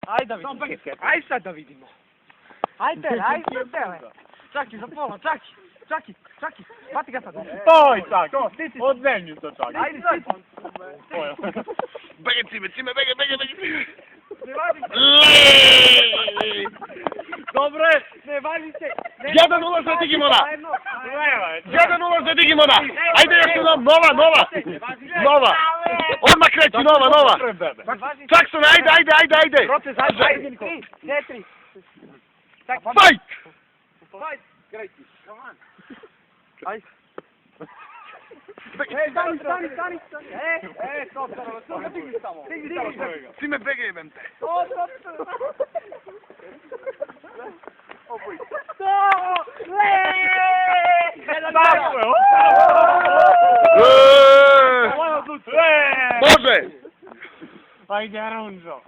Ajde da vidimo. Ajde sad da vidimo. Ajde, tele. Čaki, za pola, čaki. Hvati ga sad. Stoj, Čaki. Od zemlju to, Čaki. Ajde sad. Bege, cime, bege. Ne važi se. Dobro je. Ne važi se. 1-0 za Digimona. 1-0 za Digimona. Ajde još jednom, nova. Odmah kreći, nova. Saxon, ajde. Proces, ajde. 3, 4. Fight! Kreći. Ajde. Stani. Stop, digni samo. Cime, bege, jebem te. Stop. Može! Ajde, Runžo.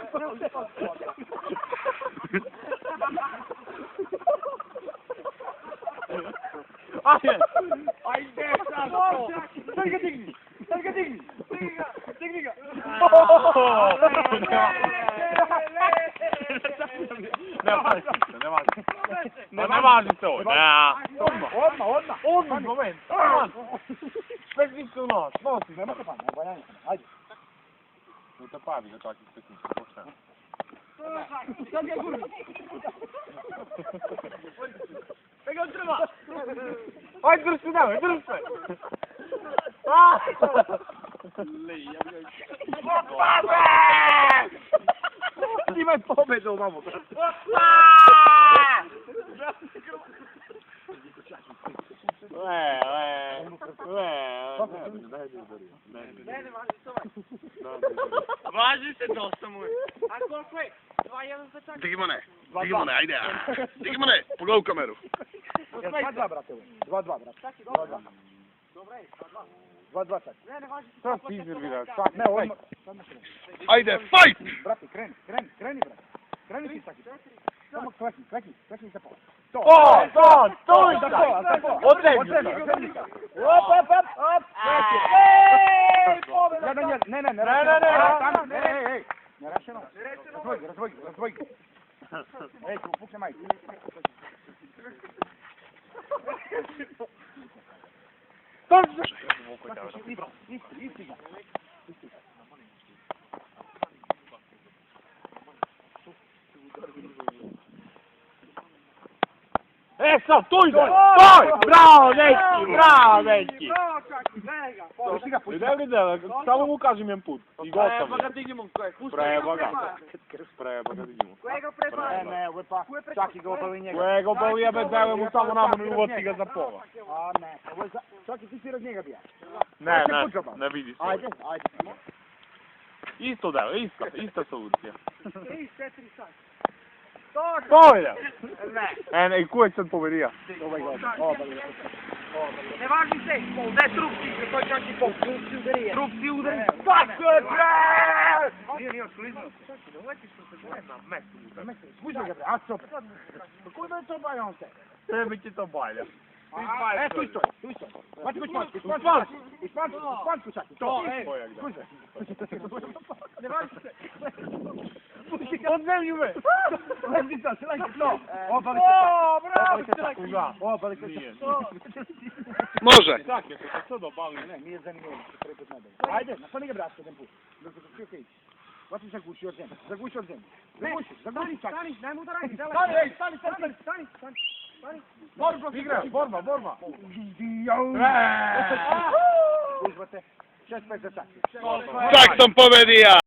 Ajde, sad. Sad ga digni. Digni ga. Ne važi se ovo. Odmah. Moment. Sve svišće u nos. Nosi. Nema se pani, valjanje. Ajde. Utapadi ga, Čaki, sve svišće. Pošteno. Sad ga gurni. Sve ga treba. Ajde, drž se. Imaj pobedu, mamo. Važi se dosta moj. A koliko je? 2-1 za Čaki. Digimone, ajde. Digimone, pogledaj u kameru. 2-2, brate. 2-2, brate. Čaki, dobro. Dobro je, 2-2. 2-2, Čaki. Ne važi se. Šta si iznervirao? Ne, odmah. Ajde, fight! Brate, kreni, brate. Kreni ti, Čaki. Samo klekni se pola. Stoj! Od zemlju. Op. Pobjeda. Ne. Ne rešeno. Razdvoji ga. Ej, pukne majke. Isti ga. Sad, stoj! Bravo, dečki! Pusti ga. Vidi, samo mu kažem jedan put. I gotovo. Preba ga dignemo. Spreba ga dignemo. Kojega preba? Ne, ovo je pa. Čaki ga obali njega. Kojega obali jebe dele mu samo namanu i uvoci ga za pola. A ne, ovo je za... Čaki ti si raz njega bija. Ne vidi se. Ajde. Isto delo, ista solucija. 3, 4 sad. Stoj! Ne. Ne, i ko je sad povedija? Ovaj ga obali. Ne važi se, ne trup si, koji Čaki pol. Trup si udari. Tako je, bre! Nije, slizno. Čaki, da uletiš što se boje na mestu. Spuđa ga, bre, a co? Kako da je to balja on se? Tebi će to balja. Tu isto. Hvati go Špancu, Čaki. To, spuđa. Ne važi se. Od zemlju, bre! Leti to. Obali se. Može. Čak, je to sad obali. Ne, nije zanimljivo. Ajde, napani ga braško, jedan put. Hvati zaguši od zemlje. Zaguši. Zaguši, Čaki. Stani, najmu da radi. Stani. Borba. Uzvate. 6-5 za Čaki. Tak sam povedija.